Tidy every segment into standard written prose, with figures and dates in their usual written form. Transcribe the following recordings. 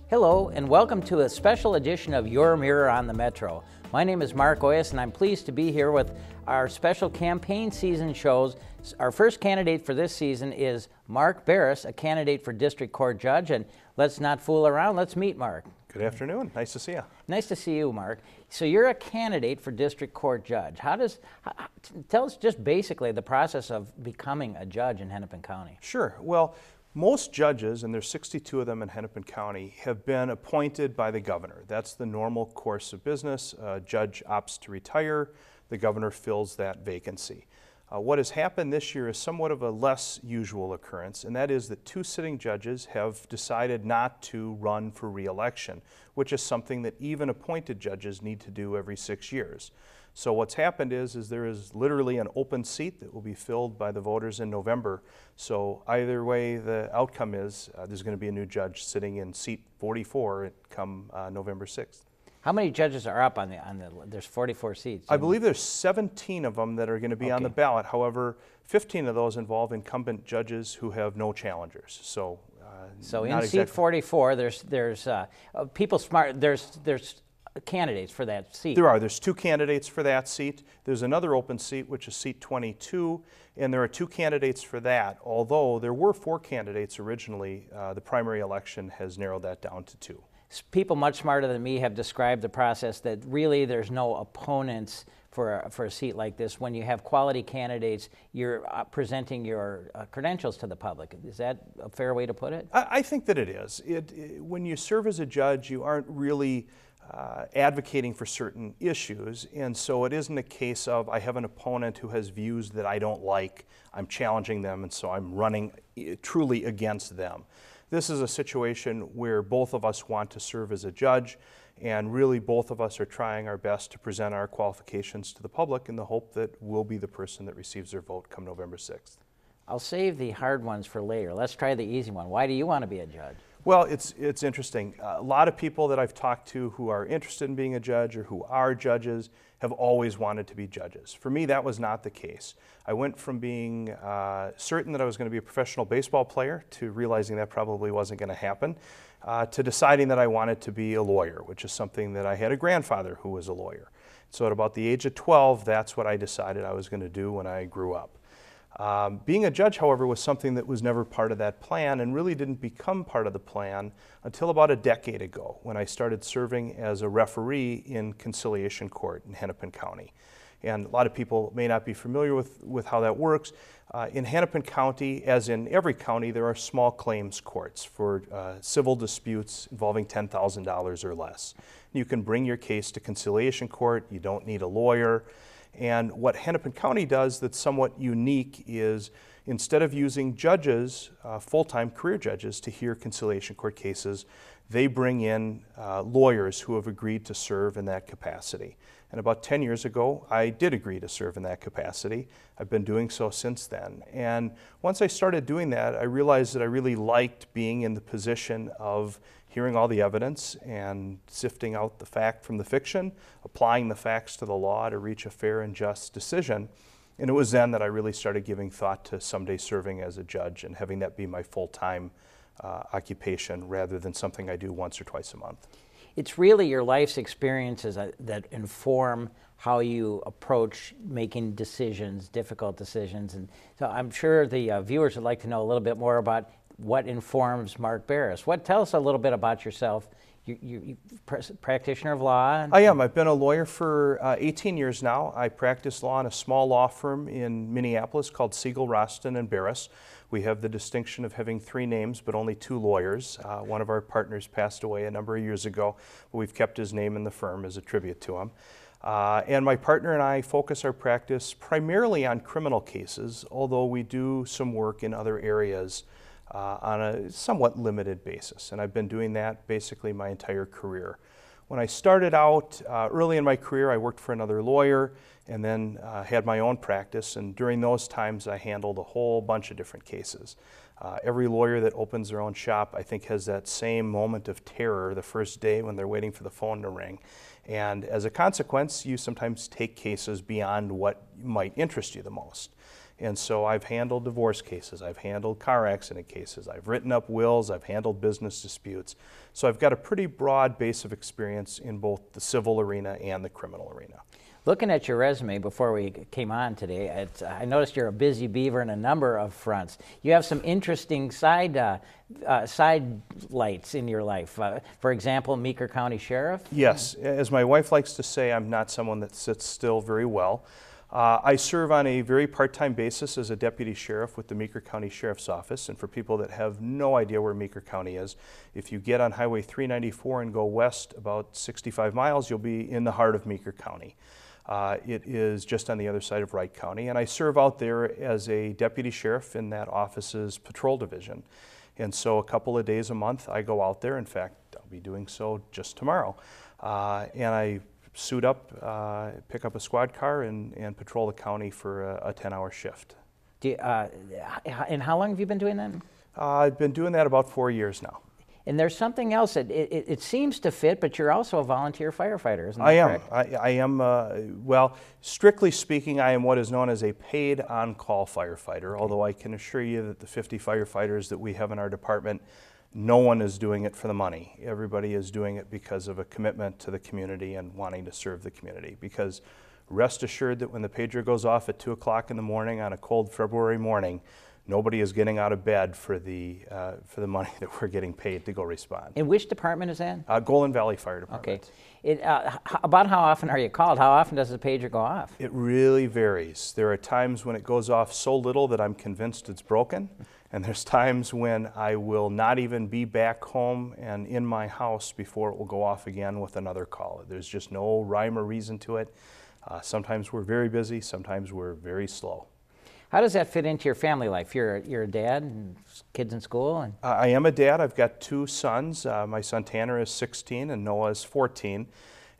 Hello and welcome to a special edition of Your Mirror on the Metro. My name is Marc Oyass and I'm pleased to be here with our special campaign season shows. Our first candidate for this season is Marc Berris, a candidate for District Court Judge, and let's not fool around, let's meet Marc. Good afternoon, nice to see you. Nice to see you, Marc. So you're a candidate for District Court Judge. Tell us just basically the process of becoming a judge in Hennepin County. Sure, well, most judges, and there's 62 of them in Hennepin County, have been appointed by the governor. That's the normal course of business. A judge opts to retire, the governor fills that vacancy. What has happened this year is somewhat of a less usual occurrence, and that is that two sitting judges have decided not to run for re-election, which is something that even appointed judges need to do every 6 years. So what's happened is there is literally an open seat that will be filled by the voters in November. So either way the outcome is, there's going to be a new judge sitting in seat 44 come November 6th. How many judges are up on the there's 44 seats? I believe there's 17 of them that are going to be on the ballot. However, 15 of those involve incumbent judges who have no challengers. So in seat 44, there's people smart. There's candidates for that seat. There's two candidates for that seat. There's another open seat, which is seat 22, and there are two candidates for that. Although there were 4 candidates originally, the primary election has narrowed that down to 2. People much smarter than me have described the process that really there's no opponents for a seat like this. When you have quality candidates, you're presenting your credentials to the public. Is that a fair way to put it? I think that it is. When you serve as a judge, you aren't really advocating for certain issues, and so it isn't a case of I have an opponent who has views that I don't like, I'm challenging them, and so I'm running truly against them. This is a situation where both of us want to serve as a judge, and really both of us are trying our best to present our qualifications to the public in the hope that we'll be the person that receives their vote come November 6th. I'll save the hard ones for later. Let's try the easy one. Why do you want to be a judge? Well, it's interesting. A lot of people that I've talked to who are interested in being a judge or who are judges have always wanted to be judges. For me, that was not the case. I went from being certain that I was going to be a professional baseball player to realizing that probably wasn't going to happen, to deciding that I wanted to be a lawyer, which is something that I had a grandfather who was a lawyer. So at about the age of 12, that's what I decided I was going to do when I grew up. Being a judge, however, was something that was never part of that plan and really didn't become part of the plan until about a decade ago when I started serving as a referee in conciliation court in Hennepin County. And a lot of people may not be familiar with how that works. In Hennepin County, as in every county, there are small claims courts for civil disputes involving $10,000 or less. You can bring your case to conciliation court. You don't need a lawyer. And what Hennepin County does that's somewhat unique is instead of using judges, full-time career judges, to hear conciliation court cases, they bring in lawyers who have agreed to serve in that capacity. And about 10 years ago, I did agree to serve in that capacity. I've been doing so since then. And once I started doing that, I realized that I really liked being in the position of hearing all the evidence and sifting out the fact from the fiction, applying the facts to the law to reach a fair and just decision. And it was then that I really started giving thought to someday serving as a judge and having that be my full-time occupation rather than something I do once or twice a month. It's really your life's experiences that inform how you approach making decisions, difficult decisions. And so I'm sure the viewers would like to know a little bit more about what informs Marc Berris. Tell us a little bit about yourself. You're practitioner of law? I am. I've been a lawyer for 18 years now. I practice law in a small law firm in Minneapolis called Siegel, Roston, and Berris. We have the distinction of having 3 names but only 2 lawyers. One of our partners passed away a number of years ago, but we've kept his name in the firm as a tribute to him. And my partner and I focus our practice primarily on criminal cases, although we do some work in other areas on a somewhat limited basis. And I've been doing that basically my entire career. When I started out early in my career, I worked for another lawyer and then had my own practice. And during those times, I handled a whole bunch of different cases. Every lawyer that opens their own shop, I think, has that same moment of terror the first day when they're waiting for the phone to ring. And as a consequence, you sometimes take cases beyond what might interest you the most. And so I've handled divorce cases, I've handled car accident cases, I've written up wills, I've handled business disputes. So I've got a pretty broad base of experience in both the civil arena and the criminal arena. Looking at your resume before we came on today, I noticed you're a busy beaver in a number of fronts. You have some interesting side lights in your life. For example, Meeker County Sheriff? Yes, as my wife likes to say, I'm not someone that sits still very well. I serve on a very part-time basis as a deputy sheriff with the Meeker County Sheriff's Office. And for people that have no idea where Meeker County is, if you get on Highway 394 and go west about 65 miles, you'll be in the heart of Meeker County. It is just on the other side of Wright County, and I serve out there as a deputy sheriff in that office's patrol division. And so a couple of days a month I go out there. In fact, I'll be doing so just tomorrow. And I suit up, pick up a squad car, and patrol the county for a 10-hour shift. And how long have you been doing that? I've been doing that about 4 years now. And there's something else that it seems to fit, but you're also a volunteer firefighter, isn't that correct? I am, well, strictly speaking, I am what is known as a paid on-call firefighter, although I can assure you that the 50 firefighters that we have in our department, no one is doing it for the money. Everybody is doing it because of a commitment to the community and wanting to serve the community. Because rest assured that when the pager goes off at 2 o'clock in the morning on a cold February morning, nobody is getting out of bed for the money that we're getting paid to go respond. In which department is that? Golden Valley Fire Department. Okay. About how often are you called? How often does the pager go off? It really varies. There are times when it goes off so little that I'm convinced it's broken, and there's times when I will not even be back home and in my house before it will go off again with another call. There's just no rhyme or reason to it. Sometimes we're very busy, sometimes we're very slow. How does that fit into your family life? You're a dad and kids in school? And I am a dad. I've got 2 sons. My son Tanner is 16 and Noah is 14.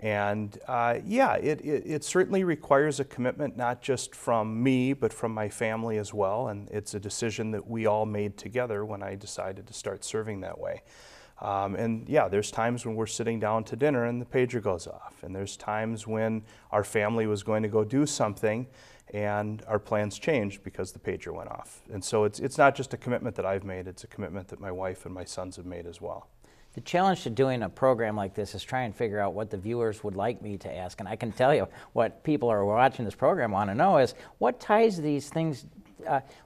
And yeah, it certainly requires a commitment not just from me, but from my family as well. And it's a decision that we all made together when I decided to start serving that way. And yeah, there's times when we're sitting down to dinner and the pager goes off. And there's times when our family was going to go do something and our plans changed because the pager went off. And so it's not just a commitment that I've made, it's a commitment that my wife and my sons have made as well. the challenge to doing a program like this is try and figure out what the viewers would like me to ask. And I can tell you what people who are watching this program want to know is what ties these things,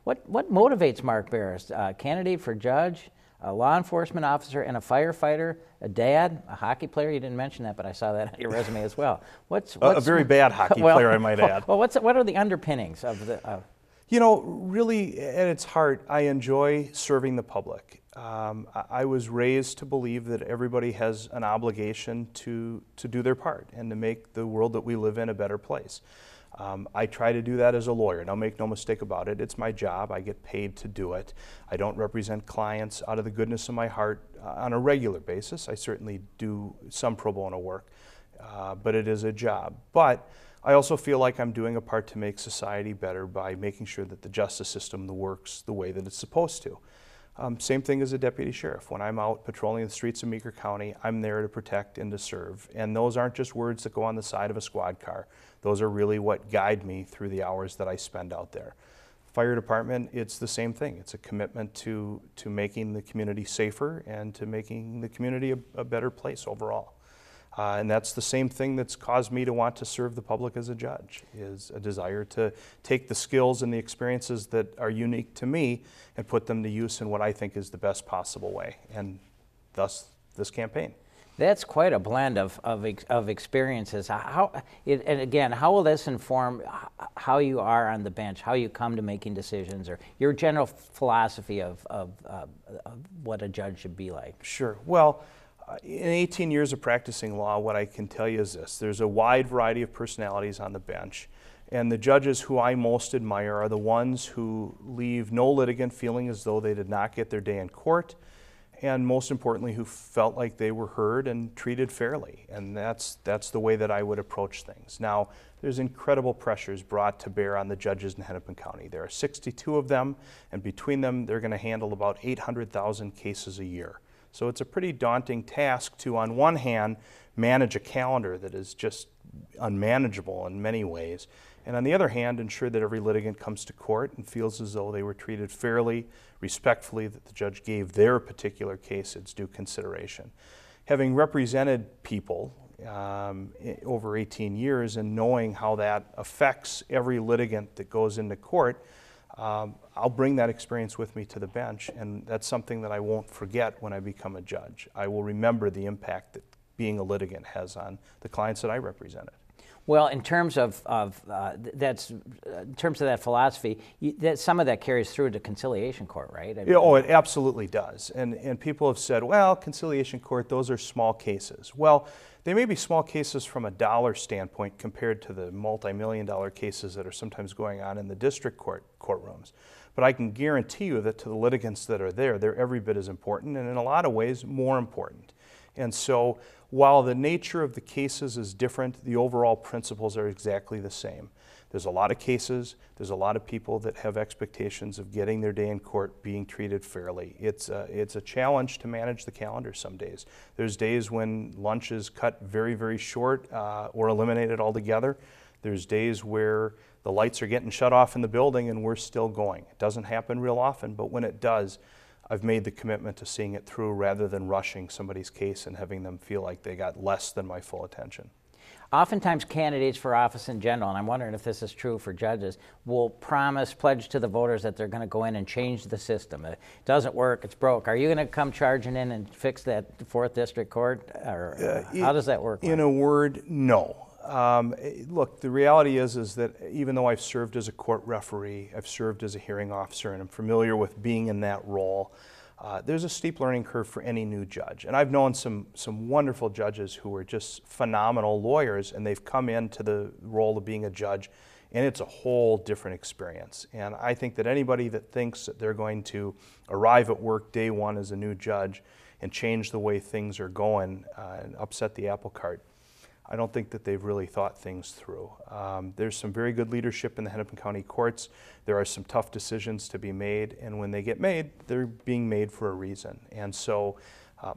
what motivates Marc Berris, candidate for judge, a law enforcement officer, and a firefighter, a dad, a hockey player. You didn't mention that, but I saw that on your resume as well. What's a very bad hockey player, I might add. Well, what are the underpinnings of the? You know, really, at its heart, I enjoy serving the public. I was raised to believe that everybody has an obligation to do their part and to make the world that we live in a better place. I try to do that as a lawyer. Now, make no mistake about it, it's my job. I get paid to do it. I don't represent clients out of the goodness of my heart on a regular basis. I certainly do some pro bono work, but it is a job. But I also feel like I'm doing a part to make society better by making sure that the justice system works the way that it's supposed to. Same thing as a deputy sheriff. When I'm out patrolling the streets of Meeker County, I'm there to protect and to serve. And those aren't just words that go on the side of a squad car. Those are really what guide me through the hours that I spend out there. Fire department, it's the same thing. It's a commitment to making the community safer and to making the community a better place overall. And that's the same thing that's caused me to want to serve the public as a judge, is a desire to take the skills and the experiences that are unique to me and put them to use in what I think is the best possible way, and thus this campaign. That's quite a blend of experiences. And again, how will this inform how you are on the bench, how you come to making decisions, or your general philosophy of what a judge should be like? Sure. Well, in 18 years of practicing law, what I can tell you is this. There's a wide variety of personalities on the bench, and the judges who I most admire are the ones who leave no litigant feeling as though they did not get their day in court, and most importantly, who felt like they were heard and treated fairly. And that's the way that I would approach things. Now, there's incredible pressures brought to bear on the judges in Hennepin County. There are 62 of them, and between them, they're going to handle about 800,000 cases a year. So it's a pretty daunting task to, on one hand, manage a calendar that is just unmanageable in many ways, and on the other hand, ensure that every litigant comes to court and feels as though they were treated fairly, respectfully, that the judge gave their particular case its due consideration. Having represented people over 18 years and knowing how that affects every litigant that goes into court, I'll bring that experience with me to the bench, and that's something that I won't forget when I become a judge. I will remember the impact that being a litigant has on the clients that I represented. Well, in terms of that philosophy, some of that carries through to conciliation court, right? I mean, Oh, it absolutely does. And people have said, well, conciliation court, those are small cases. Well, they may be small cases from a dollar standpoint compared to the multi-million-dollar cases that are sometimes going on in the district courtrooms. But I can guarantee you that to the litigants that are there, they're every bit as important, and in a lot of ways more important. And so while the nature of the cases is different, the overall principles are exactly the same. There's a lot of cases, there's a lot of people that have expectations of getting their day in court being treated fairly. It's a challenge to manage the calendar some days. There's days when lunch is cut very, very short or eliminated altogether. There's days where the lights are getting shut off in the building and we're still going. It doesn't happen real often, but when it does, I've made the commitment to seeing it through rather than rushing somebody's case and having them feel like they got less than my full attention. Oftentimes candidates for office in general, and I'm wondering if this is true for judges, will pledge to the voters that they're going to go in and change the system. It doesn't work, it's broke. Are you going to come charging in and fix that 4th District Court? Or how does that work? In a word, no. Look, the reality is that even though I've served as a court referee, I've served as a hearing officer, and I'm familiar with being in that role, there's a steep learning curve for any new judge. And I've known some wonderful judges who are just phenomenal lawyers, and they've come into the role of being a judge, and it's a whole different experience. And I think that anybody that thinks that they're going to arrive at work day one as a new judge and change the way things are going and upset the apple cart, I don't think that they've really thought things through. There's some very good leadership in the Hennepin County courts. There are some tough decisions to be made, and when they get made, they're being made for a reason. And so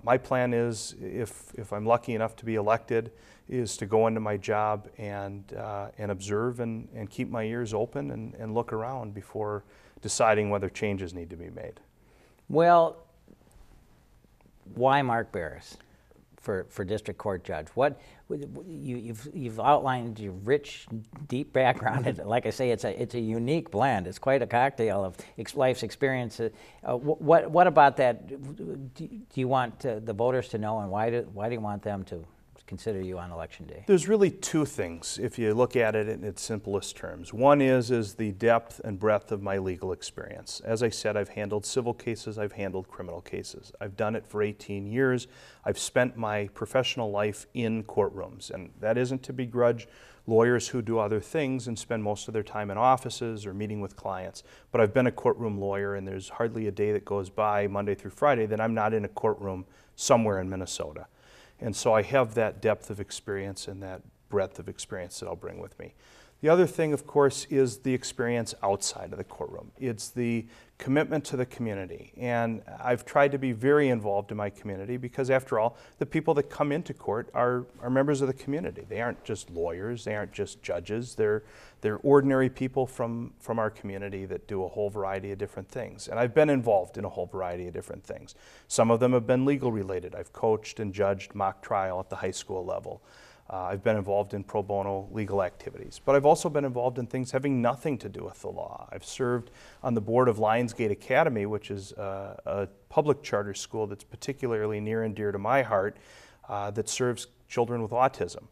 my plan is, if I'm lucky enough to be elected, is to go into my job and observe and keep my ears open and look around before deciding whether changes need to be made. Well, why Marc Berris for district court judge? You've outlined your rich, deep background, and like I say, it's a unique blend. It's quite a cocktail of life's experiences. What about that do you want the voters to know, and why do you want them to consider you on election day? There's really two things if you look at it in its simplest terms. One is the depth and breadth of my legal experience. As I said, I've handled civil cases, I've handled criminal cases. I've done it for 18 years. I've spent my professional life in courtrooms, and that isn't to begrudge lawyers who do other things and spend most of their time in offices or meeting with clients. But I've been a courtroom lawyer, and there's hardly a day that goes by, Monday through Friday, that I'm not in a courtroom somewhere in Minnesota. And so I have that depth of experience and that breadth of experience that I'll bring with me. The other thing, of course, is the experience outside of the courtroom. It's the commitment to the community. And I've tried to be very involved in my community because, after all, the people that come into court are members of the community. They aren't just lawyers. They aren't just judges. They're ordinary people from our community that do a whole variety of different things. And I've been involved in a whole variety of different things. Some of them have been legal related. I've coached and judged mock trial at the high school level. I've been involved in pro bono legal activities, but I've also been involved in things having nothing to do with the law. I've served on the board of Lionsgate Academy, which is a public charter school that's particularly near and dear to my heart, that serves children with autism.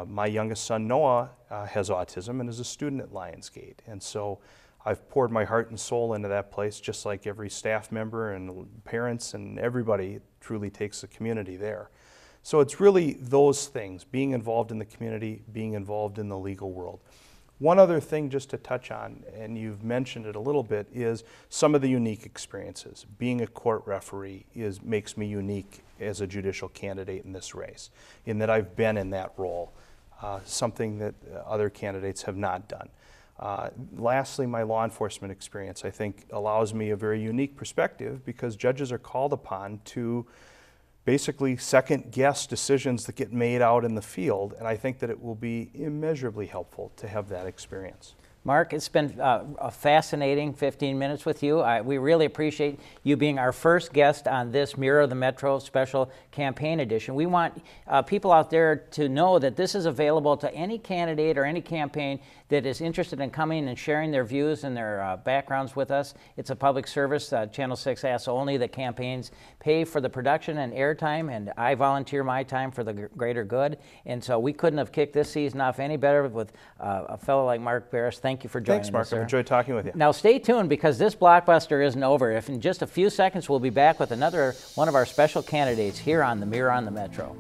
My youngest son, Noah, has autism and is a student at Lionsgate, and so I've poured my heart and soul into that place, just like every staff member and parents and everybody truly takes the community there. So it's really those things, being involved in the community, being involved in the legal world. One other thing just to touch on, and you've mentioned it a little bit, is some of the unique experiences. Being a court referee makes me unique as a judicial candidate in this race, in that I've been in that role, something that other candidates have not done. Lastly, my law enforcement experience, I think, allows me a very unique perspective because judges are called upon to basically second-guess decisions that get made out in the field, and I think that it will be immeasurably helpful to have that experience. Mark, it's been a fascinating 15 minutes with you. We really appreciate you being our first guest on this Mirror of the Metro special campaign edition. We want people out there to know that this is available to any candidate or any campaign that is interested in coming and sharing their views and their backgrounds with us. It's a public service. Channel 6 asks only that campaigns pay for the production and airtime, and I volunteer my time for the greater good. And so we couldn't have kicked this season off any better with a fellow like Marc Berris. Thank you for joining us. Thanks, Mark. Sir. I've enjoyed talking with you. Now stay tuned, because this blockbuster isn't over. If in just a few seconds we'll be back with another one of our special candidates here on the Mirror on the Metro.